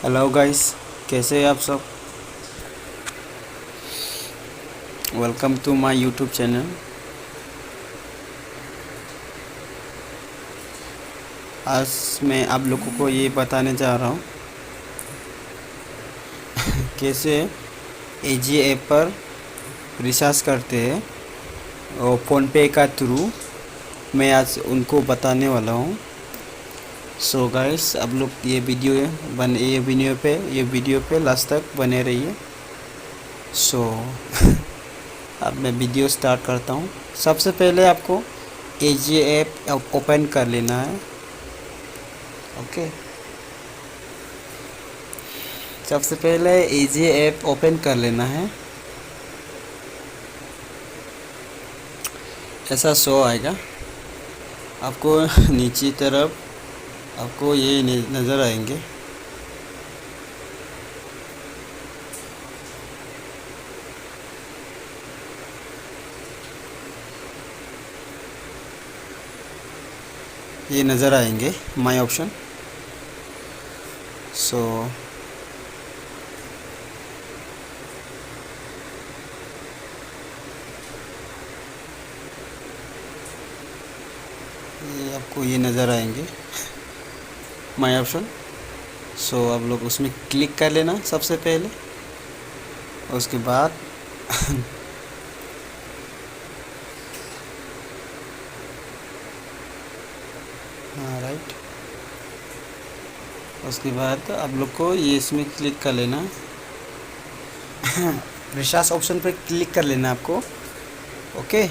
Hello guys, कैसे हैं आप सब। Welcome to my YouTube channel. आज मैं आप लोगों को ये बताने जा रहा हूँ कैसे एजी ऐप पर रिचार्ज करते हैं और फ़ोनपे का थ्रू। मैं आज उनको बताने वाला हूँ। सो गाइस, आप लोग ये वीडियो पे लास्ट तक बने रहिए। सो अब मैं वीडियो स्टार्ट करता हूँ। सबसे पहले आपको एजी ऐप ओपन कर लेना है। ओके, सबसे पहले एजी ऐप ओपन कर लेना है। ऐसा शो आएगा आपको नीचे तरफ, आपको ये नज़र आएंगे। ये नज़र आएंगे माय ऑप्शन। सो ये आपको ये नज़र आएंगे माय ऑप्शन। सो आप लोग उसमें क्लिक कर लेना सबसे पहले। उसके बाद हाँ, राइट। उसके बाद आप लोग को ये इसमें क्लिक कर लेना रिचार्ज ऑप्शन पर क्लिक कर लेना आपको। ओके,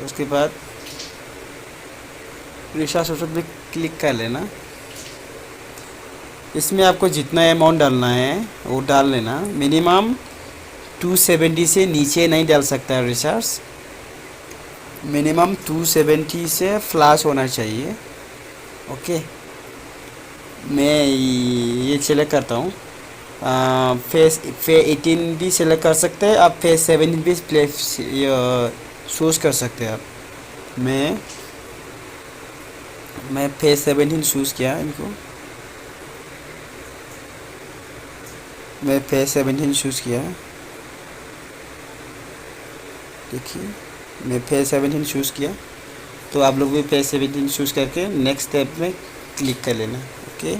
उसके बाद रिचार्ज ऑप्शन पे क्लिक कर लेना। इसमें आपको जितना अमाउंट डालना है वो डाल लेना। मिनिमम 270 से नीचे नहीं डाल सकता है रिचार्ज। मिनिमम 270 से फ्लैश होना चाहिए। ओके, मैं ये सेलेक्ट करता हूँ। फेस 18 भी सेलेक्ट कर सकते हैं आप, फेस 17 भी चूज़ कर सकते हैं आप। मैं फेस 17 चूज़ किया इनको। मैं फेस 17 चूज़ किया। देखिए, मैं फेस 17 चूज़ किया, तो आप लोग भी फेस 17 चूज़ करके नेक्स्ट स्टेप में क्लिक कर लेना। ओके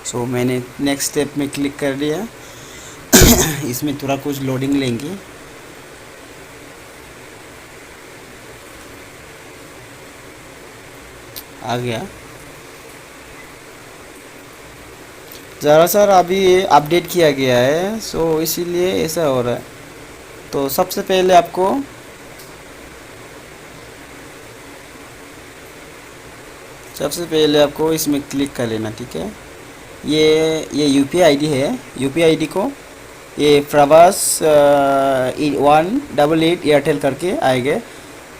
सो मैंने नेक्स्ट स्टेप में क्लिक कर दिया। इसमें थोड़ा कुछ लोडिंग लेंगे। आ गया ज़रा सर, अभी ये अपडेट किया गया है, सो इसीलिए ऐसा हो रहा है। तो सबसे पहले आपको इसमें क्लिक कर लेना। ठीक है, ये यूपीआई आईडी है। यूपीआई आईडी को ये प्रवास 188 एयरटेल करके आएगा।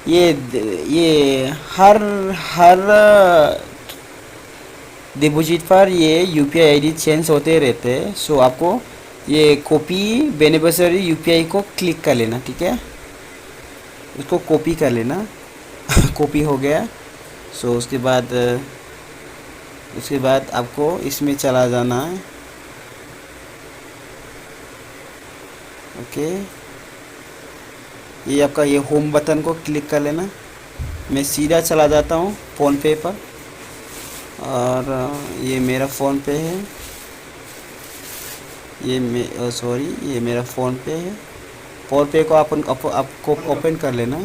ये हर हर डिपॉजिट पर ये यूपीआई आईडी चेंज होते रहते हैं। सो आपको ये कॉपी बेनिफिशियरी यूपीआई को क्लिक कर लेना। ठीक है, उसको कॉपी कर लेना। कॉपी हो गया। सो उसके बाद आपको इसमें चला जाना है। ओके, ये आपका ये होम बटन को क्लिक कर लेना। मैं सीधा चला जाता हूँ फ़ोनपे पर, और ये मेरा फ़ोनपे है। ये मेरा फ़ोनपे है। फ़ोनपे को आपको ओपन कर लेना।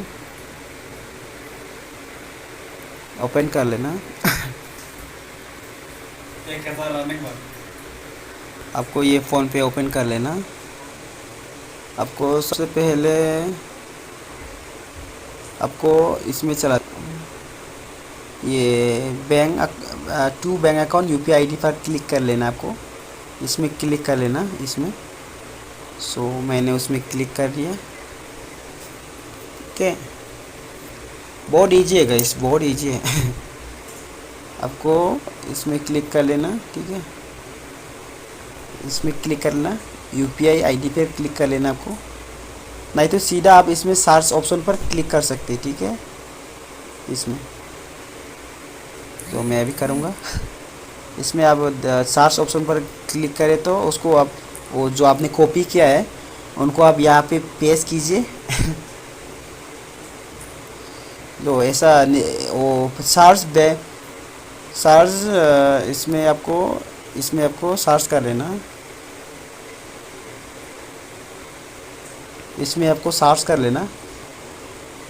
ओपन कर लेना। आपको ये फ़ोनपे ओपन कर लेना। आपको सबसे पहले आपको इसमें चला ये to bank account UPI ID पर क्लिक कर लेना। आपको इसमें क्लिक कर लेना इसमें। सो मैंने उसमें क्लिक कर दिया। ओके, बहुत इजी है गाइस, बहुत इजी है। आपको इसमें क्लिक कर लेना। ठीक है, इसमें क्लिक करना, यूपीआई आईडी पे क्लिक कर लेना आपको। नहीं तो सीधा आप इसमें सर्च ऑप्शन पर क्लिक कर सकते हैं। ठीक है, इसमें तो मैं अभी करूँगा। इसमें आप सर्च ऑप्शन पर क्लिक करें तो उसको आप वो जो आपने कॉपी किया है उनको आप यहाँ पे पेस्ट कीजिए। तो ऐसा वो सर्च इसमें आपको सर्च कर लेना। इसमें आपको सर्च कर लेना।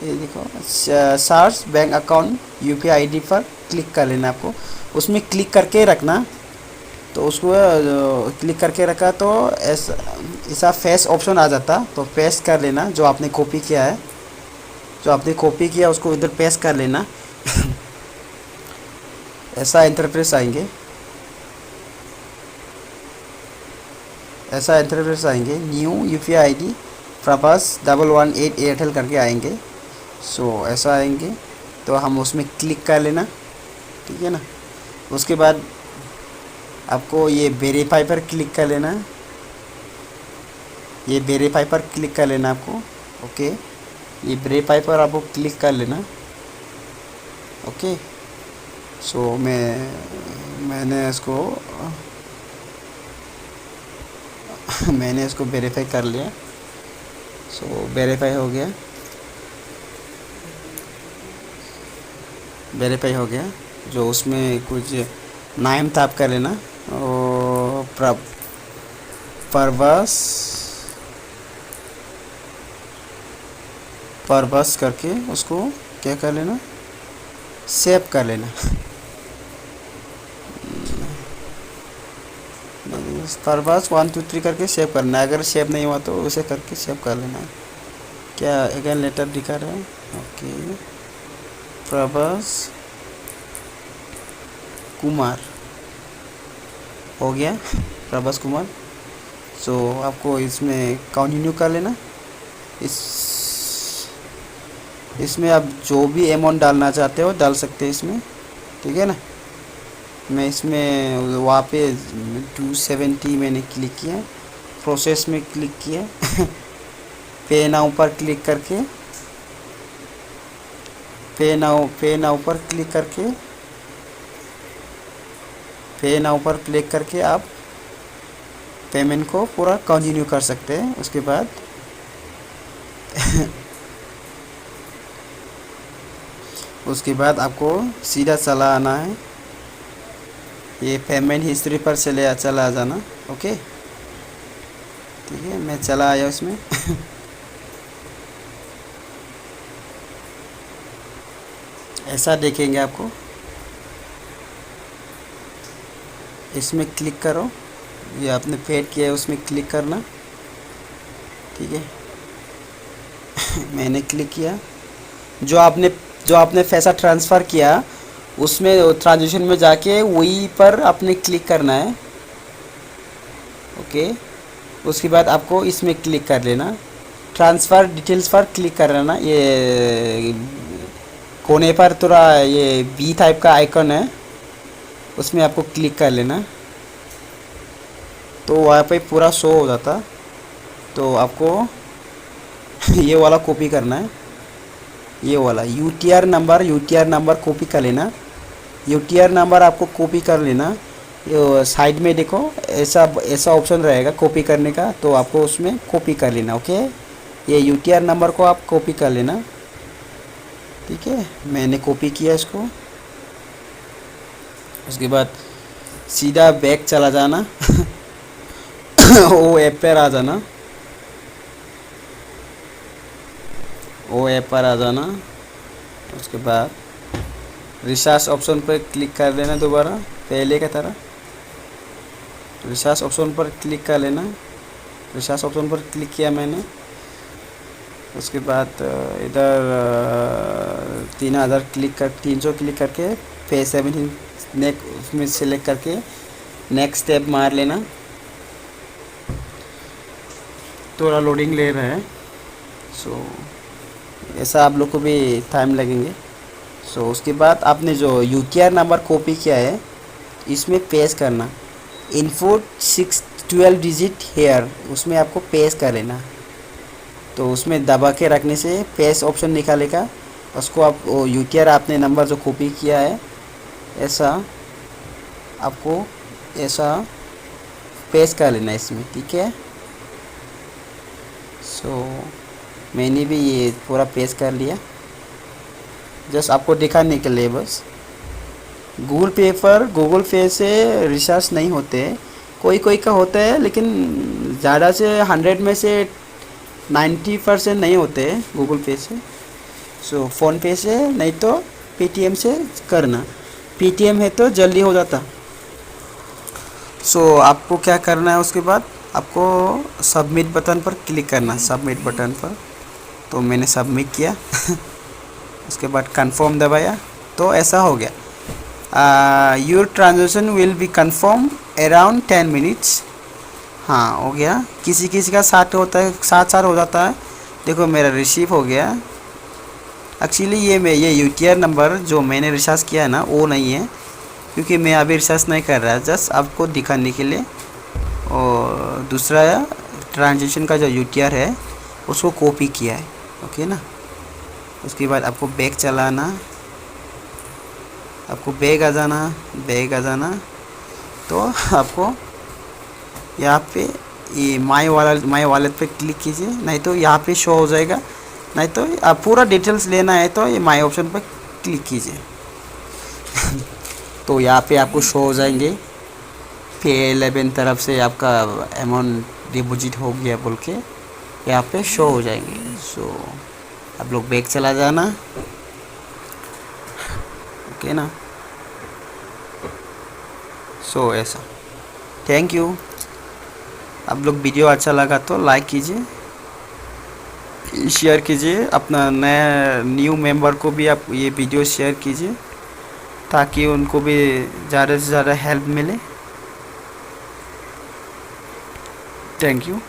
ये देखो search bank account UPI ID पर क्लिक कर लेना आपको। उसमें क्लिक करके रखना। तो उसको क्लिक करके रखा तो ऐसा फेस ऑप्शन आ जाता। तो पेस्ट कर लेना जो आपने कॉपी किया है। जो आपने कॉपी किया उसको इधर पेस्ट कर लेना। ऐसा इंटरफेस आएंगे। New UPI ID Prabhas 118 Airtel करके आएंगे। सो ऐसा आएंगे तो हम उसमें क्लिक कर लेना। ठीक है ना। उसके बाद आपको ये वेरीफाई पर क्लिक कर लेना। आपको ओके। ये वेरीफाई पर आपको क्लिक कर लेना। ओके। सो मैंने इसको वेरीफाई कर लिया। सो वेरीफाई हो गया। जो उसमें कुछ नाम टाइप कर लेना। परबस करके उसको क्या कर लेना, सेव कर लेना। परबस 1 2 3 करके सेव करना है। अगर सेव नहीं हुआ तो उसे करके सेव कर लेना है। क्या अगेन लेटर दिखा रहा है। ओके प्रभास कुमार हो गया। प्रभास कुमार। सो आपको इसमें कंटिन्यू कर लेना। इसमें आप जो भी अमाउंट डालना चाहते हो डाल सकते हैं इसमें। ठीक है ना। मैं इसमें वहाँ पे 270 मैंने क्लिक किया। प्रोसेस में क्लिक किया। पे नाउ पर क्लिक करके पे नाउ पर क्लिक करके आप पेमेंट को पूरा कंटिन्यू कर सकते हैं। उसके बाद आपको सीधा चला आना है। ये पेमेंट हिस्ट्री पर चला जाना। ओके ठीक है। मैं चला आया उसमें। ऐसा देखेंगे आपको। इसमें क्लिक करो। ये आपने पेड किया है उसमें क्लिक करना। ठीक है। मैंने क्लिक किया। जो आपने पैसा ट्रांसफ़र किया उसमें ट्रांजेक्शन में जाके वही पर आपने क्लिक करना है। ओके। उसके बाद आपको इसमें क्लिक कर लेना। ट्रांसफ़र डिटेल्स पर क्लिक कर लेना। ये कोने पर थोड़ा ये बी टाइप का आइकन है उसमें आपको क्लिक कर लेना। तो वहाँ पे पूरा शो हो जाता। तो आपको ये वाला कॉपी करना है। ये वाला यूटीआर नंबर कॉपी कर लेना। यूटीआर नंबर आपको कॉपी कर लेना। ये साइड में देखो ऐसा ऑप्शन रहेगा कॉपी करने का। तो आपको उसमें कॉपी कर लेना। ओके। ये यूटीआर नंबर को आप कॉपी कर लेना। ठीक है। मैंने कॉपी किया इसको। उसके बाद सीधा बैक चला जाना। वो ऐप पर आ जाना। उसके बाद रिचार्ज ऑप्शन पर क्लिक कर लेना। दोबारा पहले की तरह रिचार्ज ऑप्शन पर क्लिक कर लेना। रिचार्ज ऑप्शन पर क्लिक किया मैंने। उसके बाद इधर 300 क्लिक करके पे 17 उसमें सेलेक्ट करके नेक्स्ट स्टेप मार लेना। थोड़ा लोडिंग ले रहा है। सो ऐसा आप लोग को भी टाइम लगेंगे। सो उसके बाद आपने जो यूटीआर नंबर कॉपी किया है इसमें पेस्ट करना। इनपुट 12 डिजिट हेयर उसमें आपको पेस्ट कर लेना। तो उसमें दबा के रखने से पेस्ट ऑप्शन निकालेगा। उसको आप यूटीआर आपने नंबर जो कॉपी किया है ऐसा आपको ऐसा पेस्ट कर लेना इसमें, ठीक है। सो मैंने भी ये पूरा पेस्ट कर लिया, जस्ट आपको दिखाने के लिए बस। गूगल पे से रिचार्ज नहीं होते, कोई कोई का होता है, लेकिन ज़्यादा से 100 में से 90% नहीं होते गूगल पे से। सो फ़ोन पे से नहीं तो पेटीएम से करना, पेटीएम है तो जल्दी हो जाता। सो आपको क्या करना है, उसके बाद आपको सबमिट बटन पर क्लिक करना, सबमिट बटन पर। तो मैंने सबमिट किया उसके बाद कंफर्म दबाया, तो ऐसा हो गया। Your transaction will be confirm around 10 minutes. हाँ हो गया। किसी किसी का साथ होता है, साथ साथ हो जाता है। देखो मेरा रिसीव हो गया। एक्चुअली ये यूटीआर नंबर जो मैंने रिचार्ज किया है ना, वो नहीं है, क्योंकि मैं अभी रिचार्ज नहीं कर रहा, जस्ट आपको दिखाने के लिए। और दूसरा ट्रांजेक्शन का जो यूटीआर है उसको कॉपी किया है, ओके ना। उसके बाद आपको बैग चलाना, आपको बैग आ जाना। तो आपको यहाँ पे ये माई वॉलेट पे क्लिक कीजिए, नहीं तो यहाँ पे शो हो जाएगा, नहीं तो आप पूरा डिटेल्स लेना है तो ये माई ऑप्शन पर क्लिक कीजिए। तो यहाँ पे आपको शो हो जाएंगे, Pay11 तरफ से आपका अमाउंट डिपॉजिट हो गया बोल के यहाँ पे शो हो जाएंगे। सो आप लोग बैग चला जाना, ओके ना। सो ऐसा, थैंक यू। आप लोग वीडियो अच्छा लगा तो लाइक कीजिए, शेयर कीजिए, अपना नया न्यू मेंबर को भी आप ये वीडियो शेयर कीजिए, ताकि उनको भी ज़्यादा से ज़्यादा हेल्प मिले। Thank you.